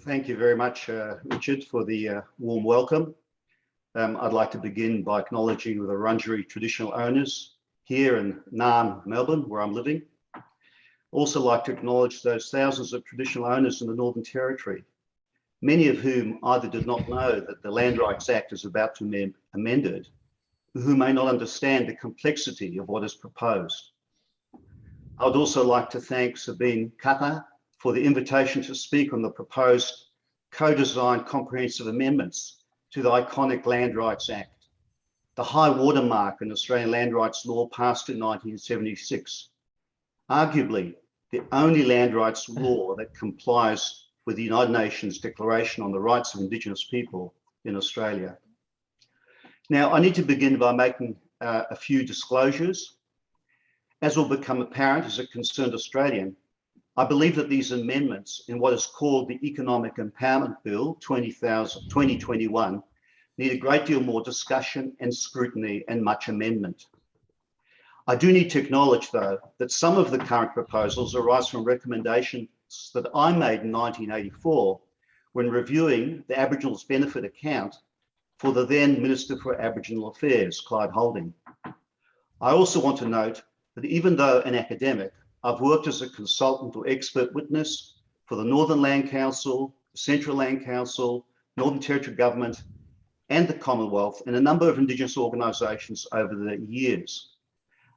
Thank you very much, Richard, for the warm welcome. I'd like to begin by acknowledging the Wurundjeri traditional owners here in Naarm, Melbourne, where I'm living. Also like to acknowledge those thousands of traditional owners in the Northern Territory, many of whom either did not know that the Land Rights Act is about to be amended, who may not understand the complexity of what is proposed. I would also like to thank Sabine Kata for the invitation to speak on the proposed co-designed comprehensive amendments to the iconic Land Rights Act, the high watermark in Australian land rights law passed in 1976, arguably the only land rights law that complies with the United Nations Declaration on the Rights of Indigenous People in Australia. Now, I need to begin by making a few disclosures. As will become apparent as a concerned Australian, I believe that these amendments in what is called the Economic Empowerment Bill 2021 need a great deal more discussion and scrutiny and much amendment. I do need to acknowledge, though, that some of the current proposals arise from recommendations that I made in 1984 when reviewing the Aboriginals Benefit Account for the then Minister for Aboriginal Affairs, Clyde Holding. I also want to note that even though an academic, I've worked as a consultant or expert witness for the Northern Land Council, the Central Land Council, Northern Territory Government, and the Commonwealth, and a number of Indigenous organisations over the years.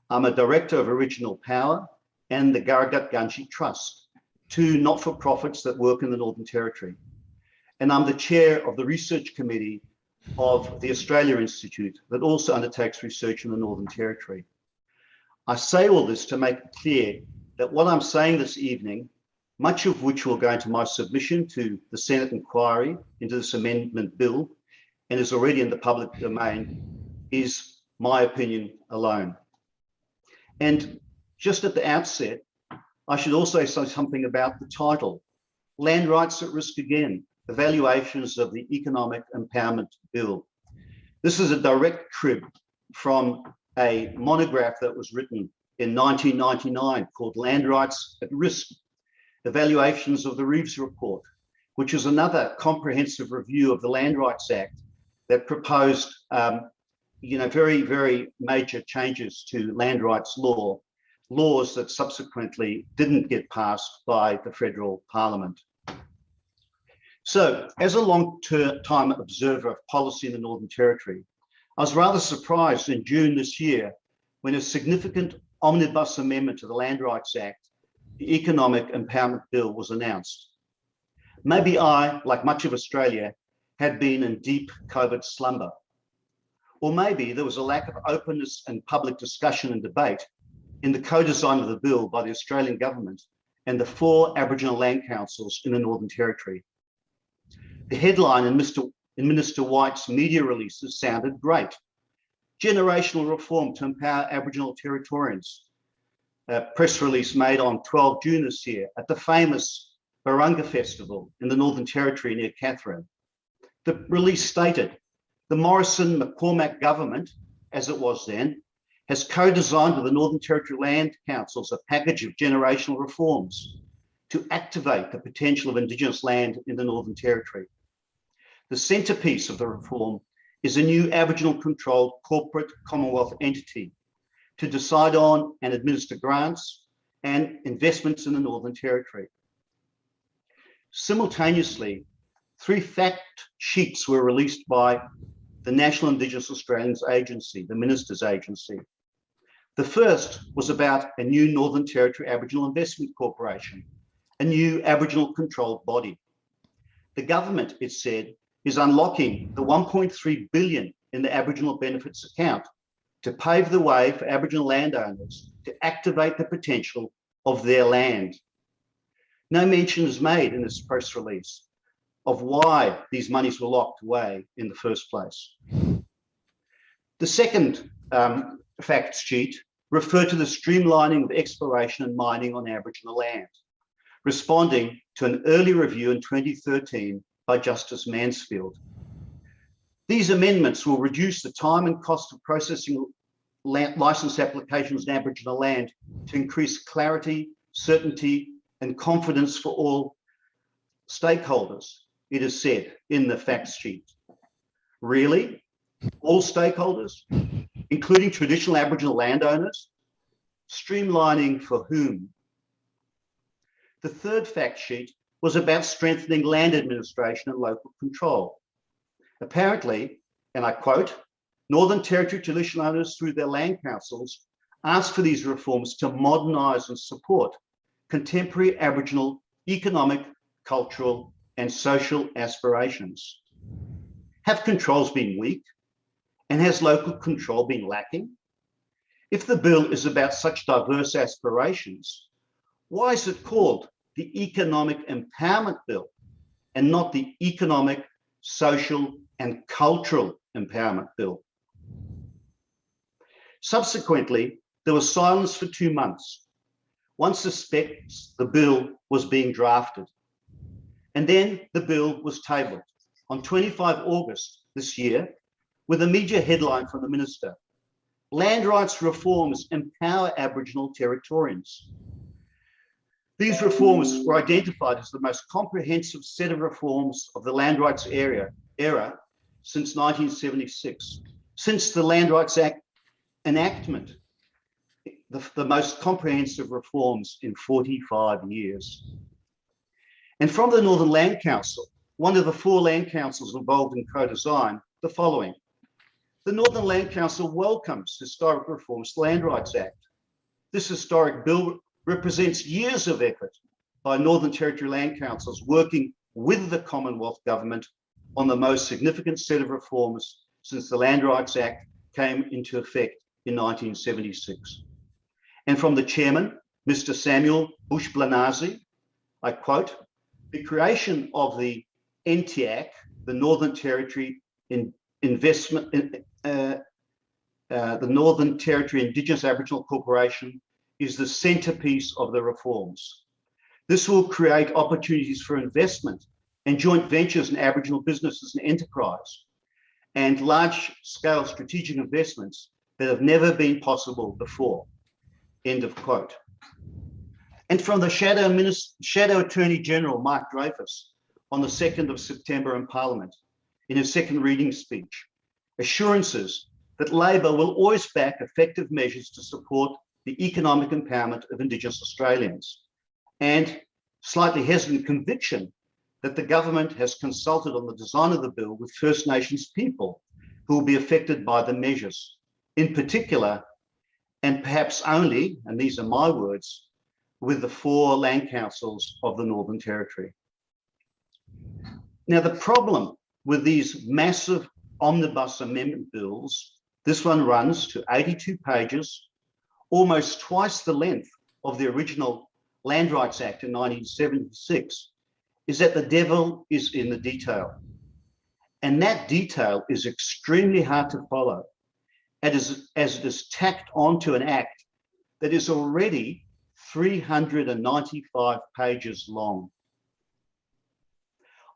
I'm a director of Original Power and the Garagut Gundji Trust, two not-for-profits that work in the Northern Territory. And I'm the chair of the research committee of the Australia Institute that also undertakes research in the Northern Territory. I say all this to make it clear that what I'm saying this evening, much of which will go into my submission to the Senate inquiry into this amendment bill and is already in the public domain, is my opinion alone. And just at the outset, I should also say something about the title, Land Rights at Risk Again, Evaluations of the Economic Empowerment Bill. This is a direct crib from a monograph that was written in 1999 called Land Rights at Risk, Evaluations of the Reeves Report, which is another comprehensive review of the Land Rights Act that proposed very, very major changes to land rights laws that subsequently didn't get passed by the federal parliament. So as a long-time observer of policy in the Northern Territory, I was rather surprised in June this year when a significant omnibus amendment to the Land Rights Act, the Economic Empowerment Bill, was announced. Maybe I, like much of Australia, had been in deep COVID slumber. Or maybe there was a lack of openness and public discussion and debate in the co-design of the bill by the Australian government and the 4 Aboriginal land councils in the Northern Territory. The headline in Minister Wyatt's media releases sounded great. Generational reform to empower Aboriginal Territorians. A press release made on 12 June this year at the famous Barunga Festival in the Northern Territory near Katherine. The release stated, the Morrison-McCormack government, as it was then, has co-designed with the Northern Territory Land Councils a package of generational reforms to activate the potential of Indigenous land in the Northern Territory. The centrepiece of the reform is a new Aboriginal-controlled corporate Commonwealth entity to decide on and administer grants and investments in the Northern Territory. Simultaneously, 3 fact sheets were released by the National Indigenous Australians Agency, the Minister's Agency. The first was about a new Northern Territory Aboriginal Investment Corporation, a new Aboriginal-controlled body. The government, it said, is unlocking the $1.3 billion in the Aboriginal Benefits Account to pave the way for Aboriginal landowners to activate the potential of their land. No mention is made in this press release of why these monies were locked away in the first place. The second fact sheet referred to the streamlining of exploration and mining on Aboriginal land, responding to an early review in 2013 by Justice Mansfield. These amendments will reduce the time and cost of processing licence applications in Aboriginal land to increase clarity, certainty, and confidence for all stakeholders, it is said in the facts sheet. Really? All stakeholders, including traditional Aboriginal landowners? Streamlining for whom? The third fact sheet was about strengthening land administration and local control. Apparently, and I quote, Northern Territory traditional owners through their land councils asked for these reforms to modernise and support contemporary Aboriginal economic, cultural and social aspirations. Have controls been weak? And has local control been lacking? If the bill is about such diverse aspirations, why is it called the Economic Empowerment Bill and not the Economic, Social and Cultural Empowerment Bill? Subsequently, there was silence for 2 months. One suspects the bill was being drafted. And then the bill was tabled on 25 August this year with a media headline from the Minister: Land rights reforms empower Aboriginal Territorians. These reforms were identified as the most comprehensive set of reforms of the land rights era since 1976, since the Land Rights Act enactment, the most comprehensive reforms in 45 years. And from the Northern Land Council, one of the 4 land councils involved in co-design, the following: the Northern Land Council welcomes historic reforms to the Land Rights Act. This historic bill represents years of effort by Northern Territory land councils working with the Commonwealth Government on the most significant set of reforms since the Land Rights Act came into effect in 1976. And from the chairman, Mr. Samuel Bush-Blanazi, I quote, the creation of the NT, the Northern Territory Investment, the Northern Territory Indigenous Aboriginal Corporation, is the centrepiece of the reforms. This will create opportunities for investment and joint ventures in Aboriginal businesses and enterprise, and large-scale strategic investments that have never been possible before. End of quote. And from the Shadow Attorney General, Mark Dreyfus, on the 2nd of September in Parliament, in his second reading speech, assurances that Labor will always back effective measures to support the economic empowerment of Indigenous Australians, and slightly hesitant conviction that the government has consulted on the design of the bill with First Nations people who will be affected by the measures, in particular, and perhaps only, and these are my words, with the 4 land councils of the Northern Territory. Now, the problem with these massive omnibus amendment bills, this one runs to 82 pages, almost twice the length of the original Land Rights Act in 1976, is that the devil is in the detail. And that detail is extremely hard to follow, as it is tacked onto an act that is already 395 pages long.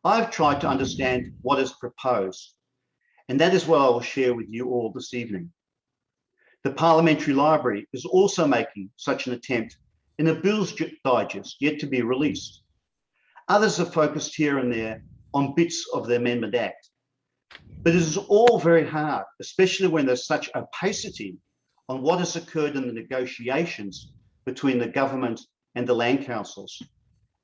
I've tried to understand what is proposed, and that is what I will share with you all this evening. The Parliamentary Library is also making such an attempt in a Bills Digest yet to be released. Others have focused here and there on bits of the Amendment Act. But it is all very hard, especially when there's such opacity on what has occurred in the negotiations between the government and the land councils,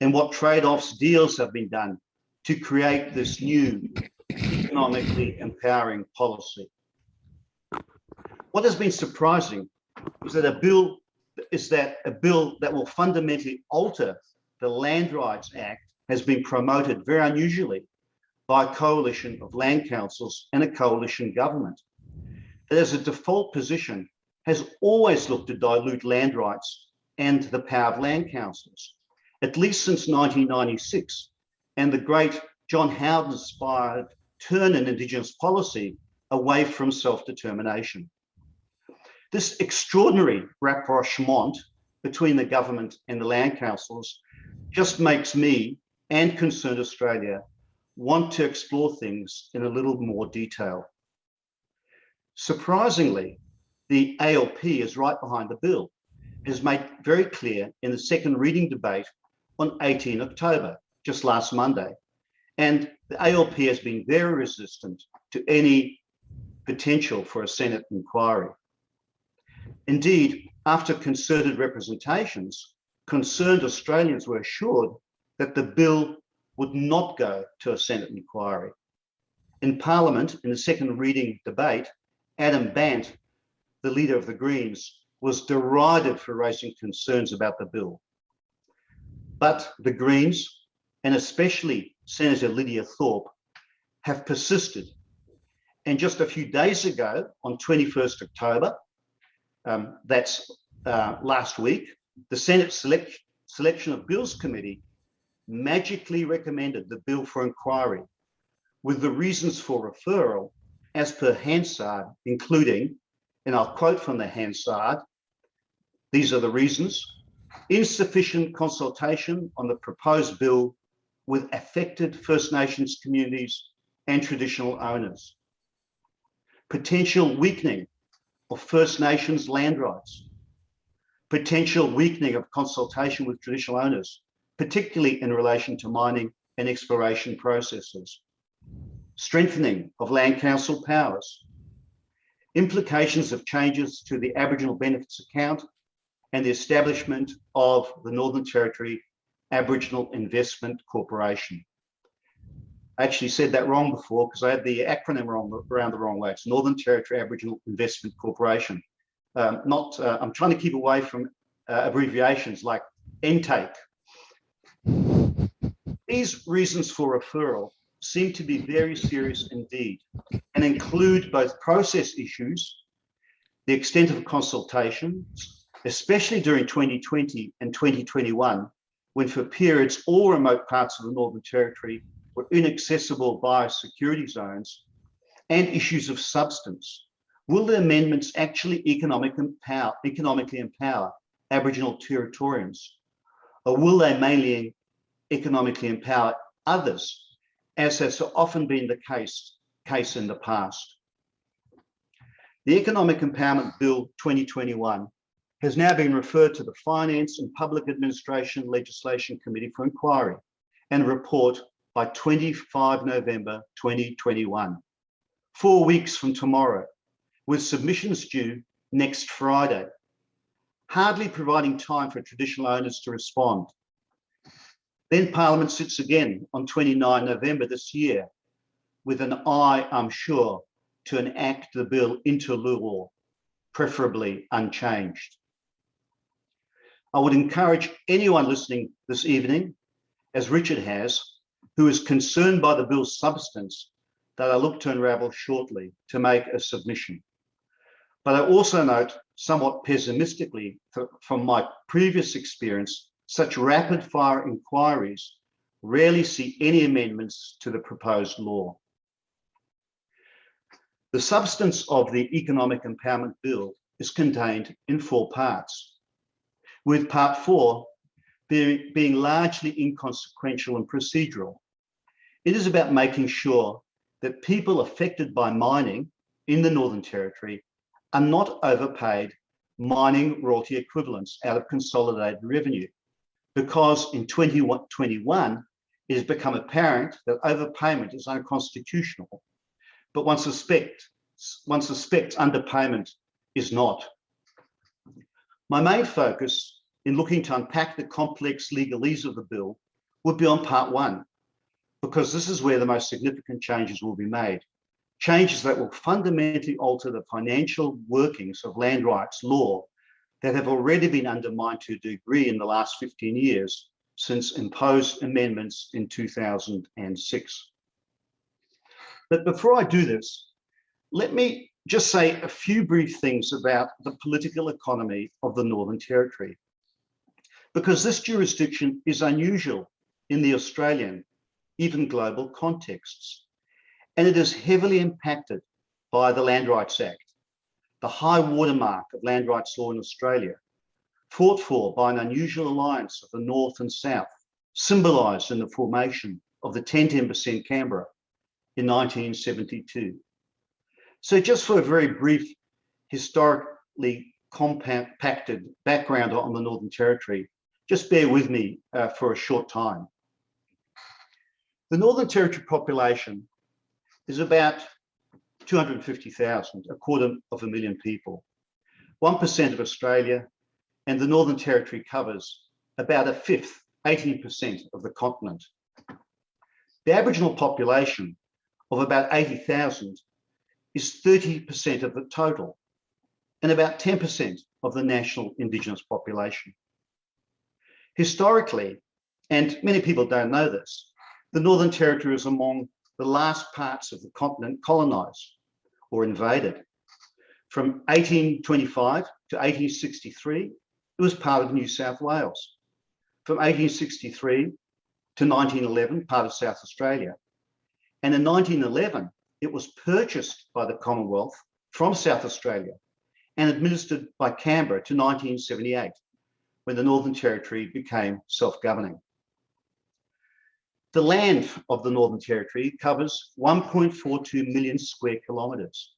and what trade-offs deals have been done to create this new economically empowering policy. What has been surprising is that a bill that will fundamentally alter the Land Rights Act has been promoted very unusually by a coalition of land councils and a coalition government that, as a default position, has always looked to dilute land rights and the power of land councils, at least since 1996, and the great John Howard-inspired turn in Indigenous policy away from self-determination. This extraordinary rapprochement between the government and the land councils just makes me and Concerned Australia want to explore things in a little more detail. Surprisingly, the ALP is right behind the bill. It is made very clear in the second reading debate on 18 October, just last Monday. And the ALP has been very resistant to any potential for a Senate inquiry. Indeed, after concerted representations, concerned Australians were assured that the bill would not go to a Senate inquiry. In Parliament, in the second reading debate, Adam Bant, the leader of the Greens, was derided for raising concerns about the bill. But the Greens, and especially Senator Lydia Thorpe, have persisted. And just a few days ago, on 21st October, that's last week, the Senate Selection of Bills Committee magically recommended the bill for inquiry, with the reasons for referral as per Hansard, including, and I'll quote from the Hansard, these are the reasons: insufficient consultation on the proposed bill with affected First Nations communities and traditional owners, potential weakening of First Nations land rights, potential weakening of consultation with traditional owners, particularly in relation to mining and exploration processes, strengthening of land council powers, implications of changes to the Aboriginal Benefits Account, and the establishment of the Northern Territory Aboriginal Investment Corporation. I actually said that wrong before because I had the acronym around the wrong way. It's Northern Territory Aboriginal Investment Corporation. I'm trying to keep away from abbreviations like NTAPE. These reasons for referral seem to be very serious indeed and include both process issues, the extent of consultations, especially during 2020 and 2021, when for periods all remote parts of the Northern Territory were inaccessible biosecurity zones, and issues of substance. Will the amendments actually economically empower Aboriginal Territorians, or will they mainly economically empower others, as has so often been the case in the past? The Economic Empowerment Bill 2021 has now been referred to the Finance and Public Administration Legislation Committee for inquiry and report by 25 November 2021, 4 weeks from tomorrow, with submissions due next Friday, hardly providing time for traditional owners to respond. Then Parliament sits again on 29 November this year, with an eye, I'm sure, to enact the bill into law, preferably unchanged. I would encourage anyone listening this evening, as Richard has, who is concerned by the bill's substance, that I look to unravel shortly, to make a submission. But I also note, somewhat pessimistically, from my previous experience, such rapid fire inquiries rarely see any amendments to the proposed law. The substance of the Economic Empowerment Bill is contained in 4 parts, with part 4 being largely inconsequential and procedural. It is about making sure that people affected by mining in the Northern Territory are not overpaid mining royalty equivalents out of consolidated revenue, because in 2021, it has become apparent that overpayment is unconstitutional, but one suspects underpayment is not. My main focus in looking to unpack the complex legalese of the bill would be on part 1, because this is where the most significant changes will be made. Changes that will fundamentally alter the financial workings of land rights law that have already been undermined to a degree in the last 15 years since imposed amendments in 2006. But before I do this, let me just say a few brief things about the political economy of the Northern Territory, because this jurisdiction is unusual in the Australian, even global contexts, and it is heavily impacted by the Land Rights Act, the high watermark of land rights law in Australia, fought for by an unusual alliance of the North and South, symbolised in the formation of the 10th Embassy in Canberra in 1972. So just for a very brief, historically compacted background on the Northern Territory, just bear with me for a short time. The Northern Territory population is about 250,000, a quarter of a million people, 1% of Australia, and the Northern Territory covers about a fifth, 18% of the continent. The Aboriginal population of about 80,000 is 30% of the total and about 10% of the national Indigenous population. Historically, and many people don't know this, the Northern Territory was among the last parts of the continent colonised or invaded. From 1825 to 1863, it was part of New South Wales. From 1863 to 1911, part of South Australia. And in 1911, it was purchased by the Commonwealth from South Australia and administered by Canberra to 1978, when the Northern Territory became self-governing. The land of the Northern Territory covers 1.42 million square kilometres.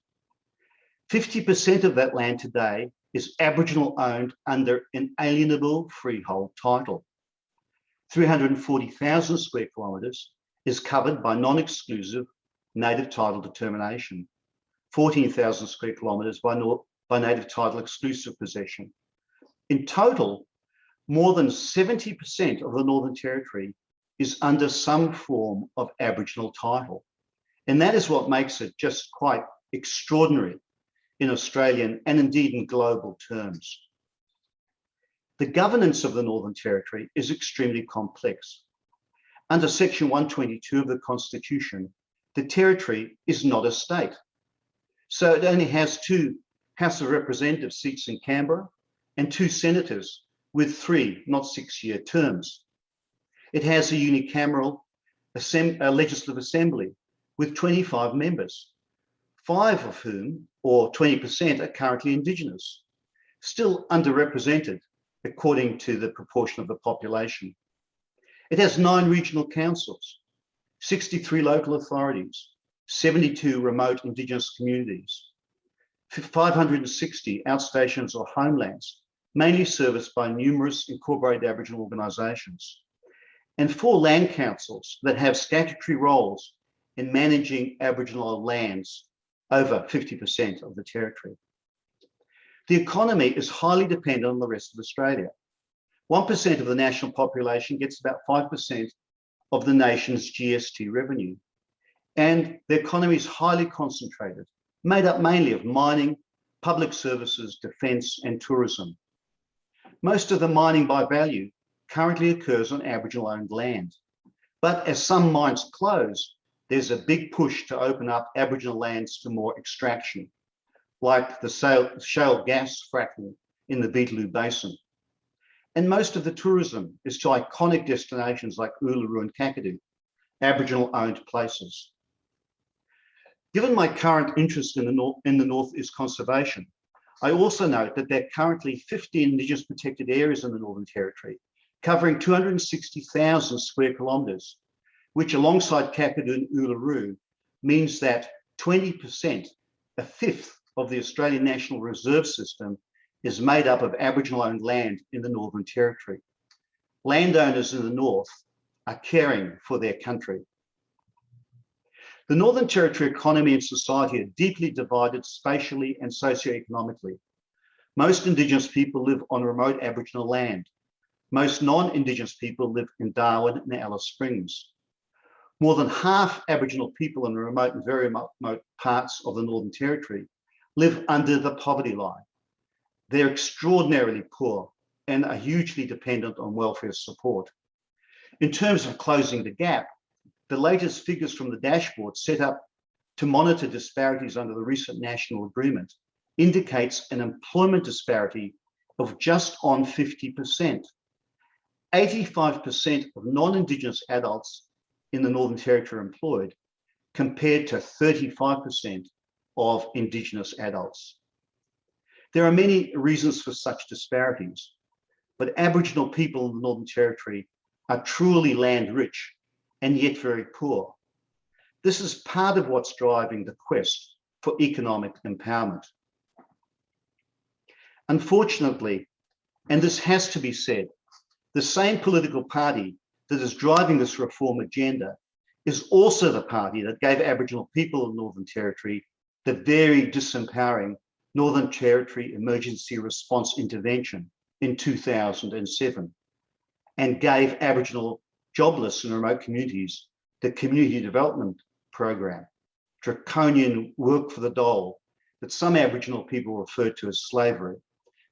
50% of that land today is Aboriginal owned under an alienable freehold title. 340,000 square kilometres is covered by non-exclusive native title determination. 14,000 square kilometres by native title exclusive possession. In total, more than 70% of the Northern Territory is under some form of Aboriginal title. And that is what makes it just quite extraordinary in Australian and indeed in global terms. The governance of the Northern Territory is extremely complex. Under Section 122 of the Constitution, the Territory is not a state. So it only has 2 House of Representatives seats in Canberra and 2 senators with 3, not 6-year terms. It has a unicameral legislative assembly with 25 members, 5 of whom, or 20%, are currently Indigenous, still underrepresented according to the proportion of the population. It has 9 regional councils, 63 local authorities, 72 remote Indigenous communities, 560 outstations or homelands, mainly serviced by numerous incorporated Aboriginal organisations, and 4 land councils that have statutory roles in managing Aboriginal lands, over 50% of the territory. The economy is highly dependent on the rest of Australia. 1% of the national population gets about 5% of the nation's GST revenue. And the economy is highly concentrated, made up mainly of mining, public services, defence and tourism. Most of the mining by value currently occurs on Aboriginal owned land. But as some mines close, there's a big push to open up Aboriginal lands to more extraction, like the shale gas fracking in the Beetaloo Basin. And most of the tourism is to iconic destinations like Uluru and Kakadu, Aboriginal owned places. Given my current interest in the North is conservation, I also note that there are currently 50 Indigenous protected areas in the Northern Territory, covering 260,000 square kilometres, which alongside Kakadu and Uluru means that 20%, a fifth of the Australian National Reserve System, is made up of Aboriginal owned land in the Northern Territory. Landowners in the North are caring for their country. The Northern Territory economy and society are deeply divided spatially and socioeconomically. Most Indigenous people live on remote Aboriginal land. Most non-Indigenous people live in Darwin and Alice Springs. More than half Aboriginal people in remote and very remote parts of the Northern Territory live under the poverty line. They're extraordinarily poor and are hugely dependent on welfare support. In terms of closing the gap, the latest figures from the dashboard set up to monitor disparities under the recent national agreement indicates an employment disparity of just on 50%. 85% of non-Indigenous adults in the Northern Territory are employed, compared to 35% of Indigenous adults. There are many reasons for such disparities, but Aboriginal people in the Northern Territory are truly land rich and yet very poor. This is part of what's driving the quest for economic empowerment. Unfortunately, and this has to be said, the same political party that is driving this reform agenda is also the party that gave Aboriginal people in Northern Territory the very disempowering Northern Territory Emergency Response Intervention in 2007 and gave Aboriginal jobless and remote communities the Community Development Program, draconian work for the dole that some Aboriginal people refer to as slavery,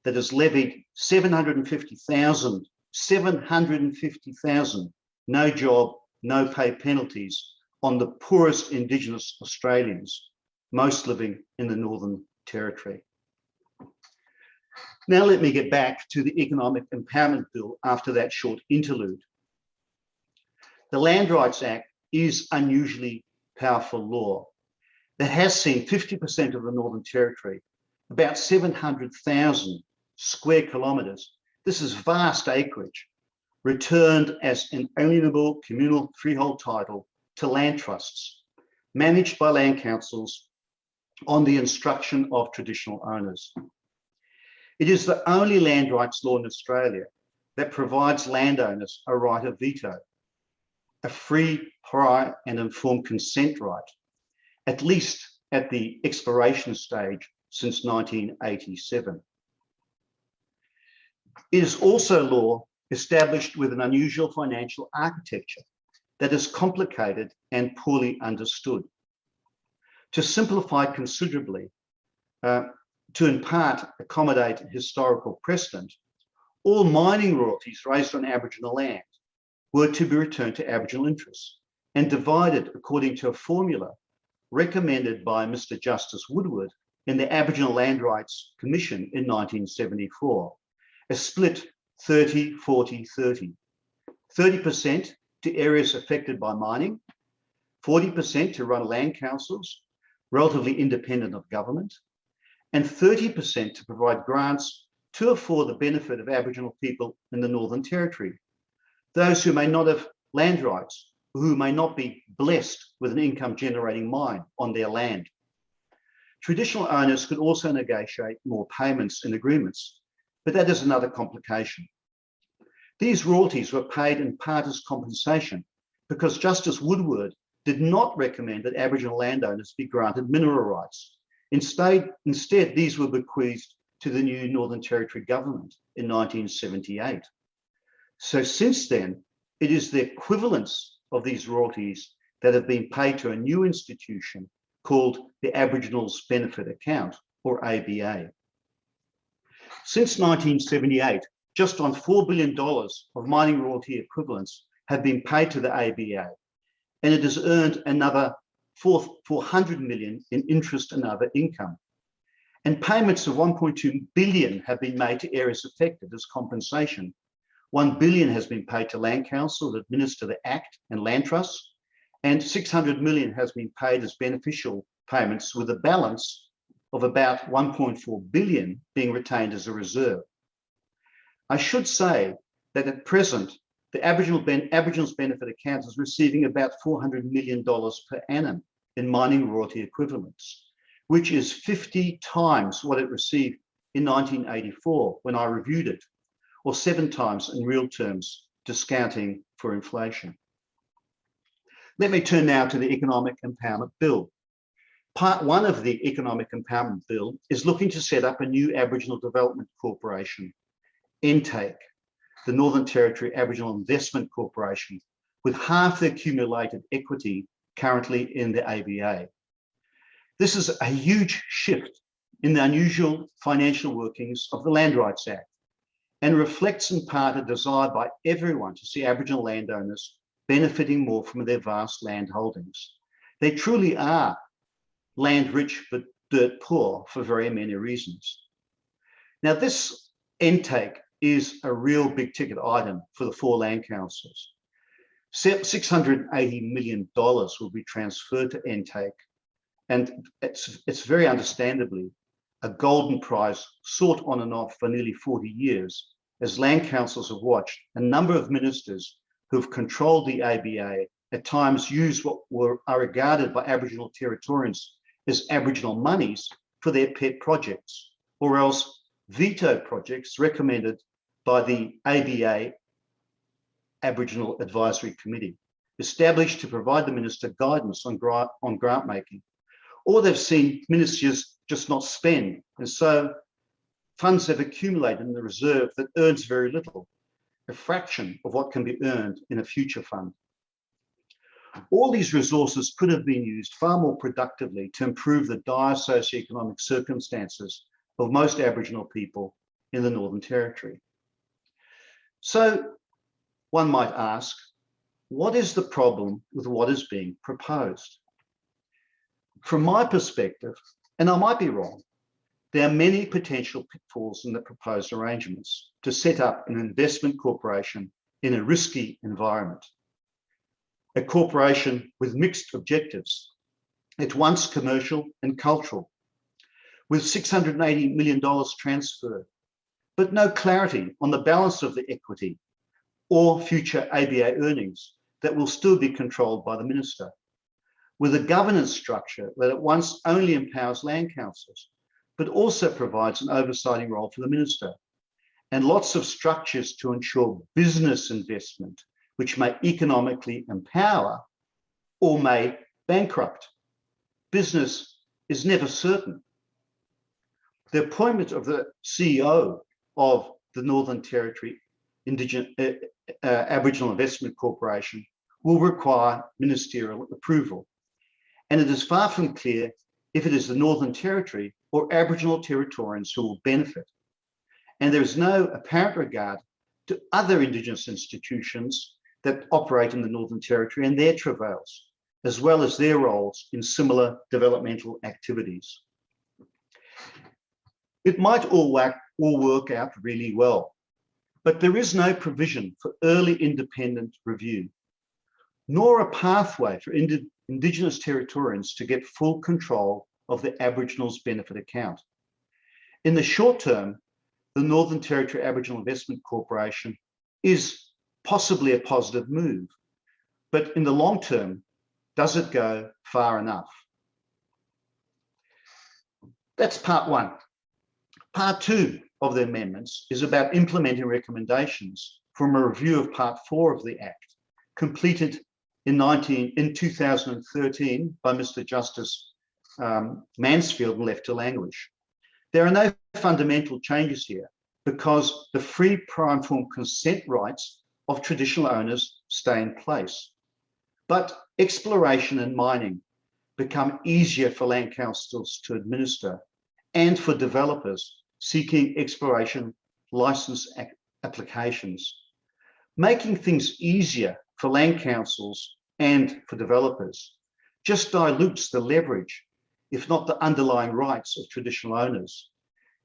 that has levied 750,000 no job, no pay penalties on the poorest Indigenous Australians, most living in the Northern Territory. Now let me get back to the Economic Empowerment Bill after that short interlude. The Land Rights Act is unusually powerful law that has seen 50% of the Northern Territory, about 700,000 square kilometres, this is vast acreage, returned as an alienable communal freehold title to land trusts, managed by land councils on the instruction of traditional owners. It is the only land rights law in Australia that provides landowners a right of veto, a free, prior and informed consent right, at least at the exploration stage since 1987. It is also law established with an unusual financial architecture that is complicated and poorly understood. To simplify considerably, to in part accommodate historical precedent, all mining royalties raised on Aboriginal land were to be returned to Aboriginal interests and divided according to a formula recommended by Mr. Justice Woodward in the Aboriginal Land Rights Commission in 1974, a split 30-40-30. 30% to areas affected by mining, 40% to run land councils, relatively independent of government, and 30% to provide grants to afford the benefit of Aboriginal people in the Northern Territory, those who may not have land rights, or who may not be blessed with an income generating mine on their land. Traditional owners could also negotiate more payments and agreements, but that is another complication. These royalties were paid in part as compensation because Justice Woodward did not recommend that Aboriginal landowners be granted mineral rights. Instead, these were bequeathed to the new Northern Territory government in 1978. So since then, it is the equivalence of these royalties that have been paid to a new institution called the Aboriginals Benefit Account, or ABA. Since 1978, just on $4 billion of mining royalty equivalents have been paid to the ABA, and it has earned another $400 million in interest and other income. And payments of $1.2 billion have been made to areas affected as compensation. $1 billion has been paid to land council that administer the Act and land trusts, and $600 million has been paid as beneficial payments, with a balance of about $1.4 billion being retained as a reserve. I should say that at present, the Aboriginals Benefit Account is receiving about $400 million per annum in mining royalty equivalents, which is 50 times what it received in 1984 when I reviewed it, or 7 times in real terms, discounting for inflation. Let me turn now to the Economic Empowerment Bill. Part 1 of the Economic Empowerment Bill is looking to set up a new Aboriginal Development Corporation, NT, the Northern Territory Aboriginal Investment Corporation, with half the accumulated equity currently in the ABA. This is a huge shift in the unusual financial workings of the Land Rights Act and reflects in part a desire by everyone to see Aboriginal landowners benefiting more from their vast land holdings. They truly are land rich but dirt poor for very many reasons. Now, this intake is a real big ticket item for the 4 land councils. $680 million will be transferred to intake, and it's very understandably a golden prize sought on and off for nearly 40 years, as land councils have watched a number of ministers who've controlled the ABA at times use what are regarded by Aboriginal Territorians as Aboriginal monies for their pet projects, or else veto projects recommended by the ABA Aboriginal Advisory Committee. established to provide the minister guidance on grant making, or they've seen ministers just not spend, and so funds have accumulated in the reserve that earns very little, a fraction of what can be earned in a future fund. All these resources could have been used far more productively to improve the dire socioeconomic circumstances of most Aboriginal people in the Northern Territory. So one might ask, what is the problem with what is being proposed? From my perspective, and I might be wrong, there are many potential pitfalls in the proposed arrangements to set up an investment corporation in a risky environment. A corporation with mixed objectives, at once commercial and cultural, with $680 million transferred, but no clarity on the balance of the equity or future ABA earnings that will still be controlled by the minister, with a governance structure that at once only empowers land councils, but also provides an oversighting role for the minister, and lots of structures to ensure business investment, which may economically empower or may bankrupt. Business is never certain. The appointment of the CEO of the Northern Territory Aboriginal Investment Corporation will require ministerial approval. And it is far from clear if it is the Northern Territory or Aboriginal Territorians who will benefit. And there is no apparent regard to other Indigenous institutions that operate in the Northern Territory and their travails, as well as their roles in similar developmental activities. It might all work out really well, but there is no provision for early independent review, nor a pathway for Indigenous Territorians to get full control of the Aboriginals Benefit Account. In the short term, the Northern Territory Aboriginal Investment Corporation is possibly a positive move, but in the long term, does it go far enough? That's part one. Part two of the amendments is about implementing recommendations from a review of part 4 of the Act, completed in 2013 by Mr. Justice Mansfield and left to languish. There are no fundamental changes here because the free prior informed consent rights of traditional owners stay in place. But exploration and mining become easier for land councils to administer and for developers seeking exploration license applications. Making things easier for land councils and for developers just dilutes the leverage, if not the underlying rights of traditional owners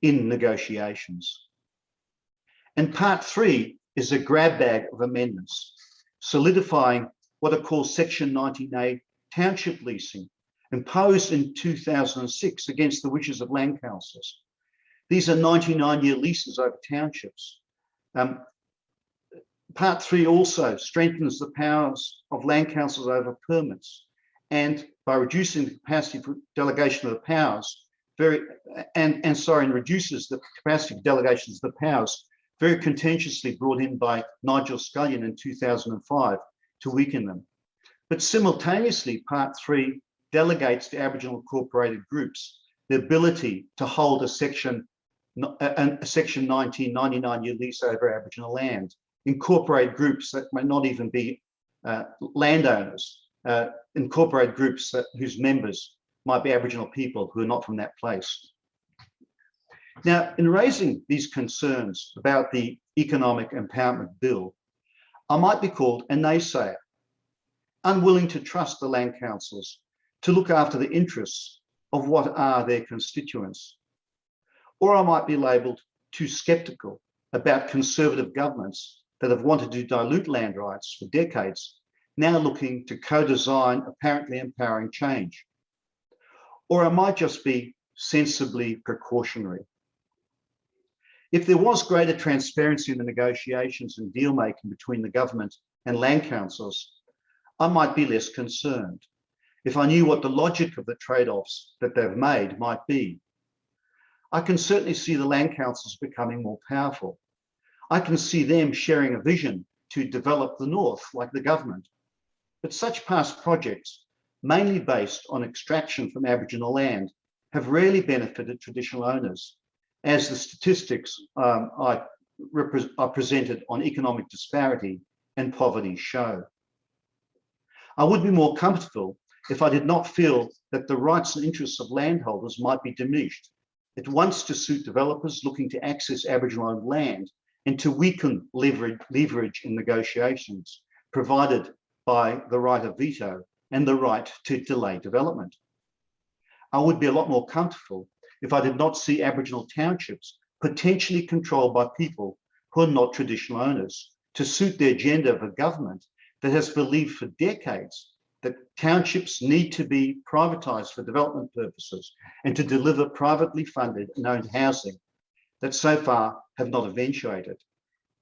in negotiations. And part 3 is a grab bag of amendments, solidifying what are called Section 19A township leasing, imposed in 2006 against the wishes of land councils. These are 99-year leases over townships. Part 3 also strengthens the powers of land councils over permits, and by reducing the capacity for delegation of the powers, and reduces the capacity for delegations of the powers, very contentiously brought in by Nigel Scullion in 2005 to weaken them. But simultaneously, Part 3 delegates to Aboriginal incorporated groups the ability to hold a Section 1999-year lease over Aboriginal land, incorporate groups that might not even be landowners, incorporate groups whose members might be Aboriginal people who are not from that place. Now, in raising these concerns about the Economic Empowerment Bill, I might be called a naysayer, unwilling to trust the land councils to look after the interests of what are their constituents. Or I might be labelled too sceptical about conservative governments that have wanted to dilute land rights for decades, now looking to co-design apparently empowering change. Or I might just be sensibly precautionary. If there was greater transparency in the negotiations and deal-making between the government and land councils, I might be less concerned if I knew what the logic of the trade-offs that they've made might be. I can certainly see the land councils becoming more powerful. I can see them sharing a vision to develop the North like the government. But such past projects, mainly based on extraction from Aboriginal land, have rarely benefited traditional owners, as the statistics are presented on economic disparity and poverty show. I would be more comfortable if I did not feel that the rights and interests of landholders might be diminished, at once to suit developers looking to access Aboriginal-owned land and to weaken leverage in negotiations provided by the right of veto and the right to delay development. I would be a lot more comfortable if I did not see Aboriginal townships potentially controlled by people who are not traditional owners to suit the agenda of a government that has believed for decades that townships need to be privatised for development purposes and to deliver privately funded and owned housing that so far have not eventuated.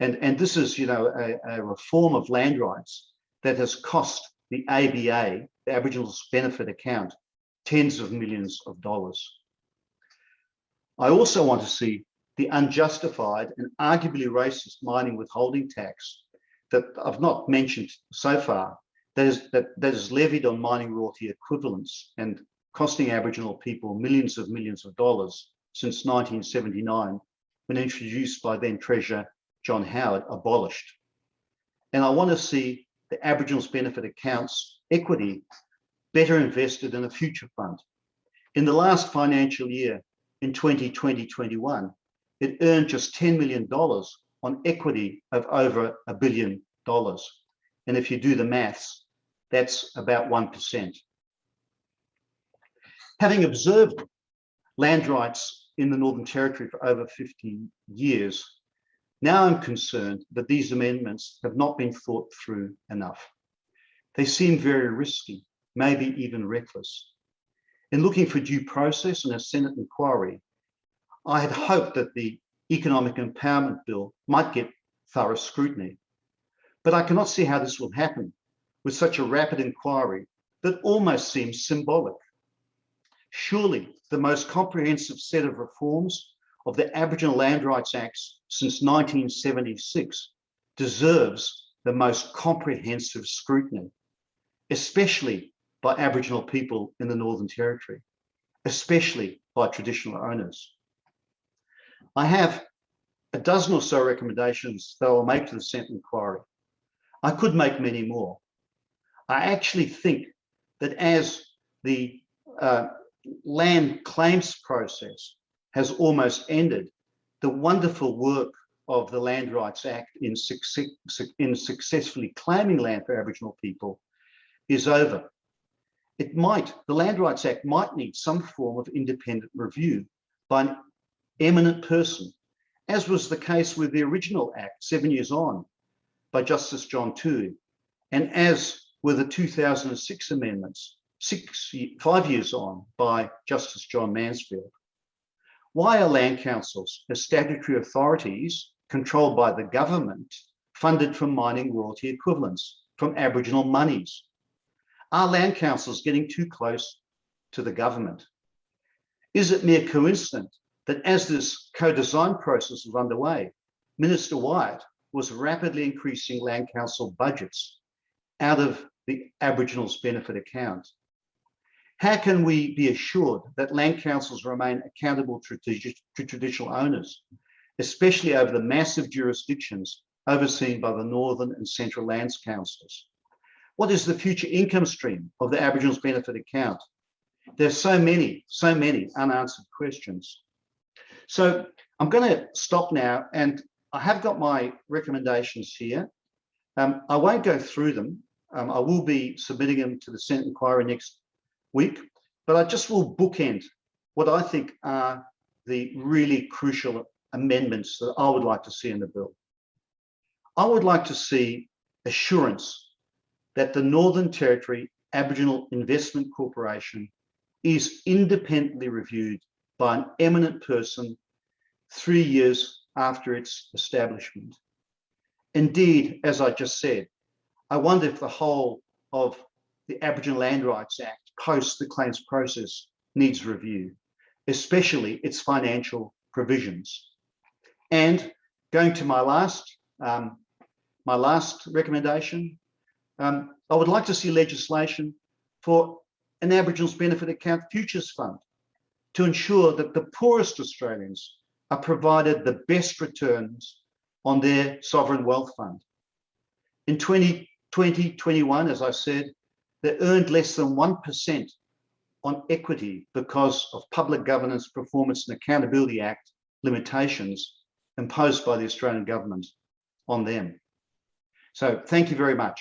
And this is, a reform of land rights that has cost the ABA, the Aboriginals Benefit Account, tens of millions of dollars. I also want to see the unjustified and arguably racist mining withholding tax that I've not mentioned so far, that is levied on mining royalty equivalents and costing Aboriginal people millions of dollars since 1979, when introduced by then Treasurer John Howard, abolished. And I want to see the Aboriginals Benefit Account's equity better invested in a future fund. In the last financial year, in 2020-21, it earned just $10 million on equity of over $1 billion. And if you do the maths, that's about 1%. Having observed land rights in the Northern Territory for over 50 years, now I'm concerned that these amendments have not been thought through enough. They seem very risky, maybe even reckless. In looking for due process and a Senate inquiry, I had hoped that the Economic Empowerment Bill might get thorough scrutiny. But I cannot see how this will happen with such a rapid inquiry that almost seems symbolic. Surely the most comprehensive set of reforms of the Aboriginal Land Rights Acts since 1976 deserves the most comprehensive scrutiny, especially by Aboriginal people in the Northern Territory, especially by traditional owners. I have a dozen or so recommendations that I'll make to the Senate inquiry. I could make many more. I actually think that as the land claims process has almost ended, the wonderful work of the Land Rights Act in successfully claiming land for Aboriginal people is over. The Land Rights Act might need some form of independent review by an eminent person, as was the case with the original Act 7 years on by Justice John Toohey, and as were the 2006 amendments 5 years on by Justice John Mansfield. Why are land councils, as statutory authorities controlled by the government, funded from mining royalty equivalents, from Aboriginal monies? Are land councils getting too close to the government? Is it mere coincidence that as this co-design process was underway, Minister Wyatt was rapidly increasing land council budgets out of the Aboriginals Benefit Account? How can we be assured that land councils remain accountable to traditional owners, especially over the massive jurisdictions overseen by the Northern and Central Lands Councils? What is the future income stream of the Aboriginals Benefit Account? There's so many unanswered questions. So I'm going to stop now, and I have got my recommendations here. I won't go through them. I will be submitting them to the Senate inquiry next week, but I just will bookend what I think are the really crucial amendments that I would like to see in the bill. I would like to see assurance that the Northern Territory Aboriginal Investment Corporation is independently reviewed by an eminent person 3 years after its establishment. Indeed, as I just said, I wonder if the whole of the Aboriginal Land Rights Act post the claims process needs review, especially its financial provisions. And going to my last recommendation, I would like to see legislation for an Aboriginals Benefit Account futures fund to ensure that the poorest Australians are provided the best returns on their sovereign wealth fund. In 2020-21, as I said, they earned less than 1% on equity because of Public Governance, Performance and Accountability Act limitations imposed by the Australian government on them. So thank you very much.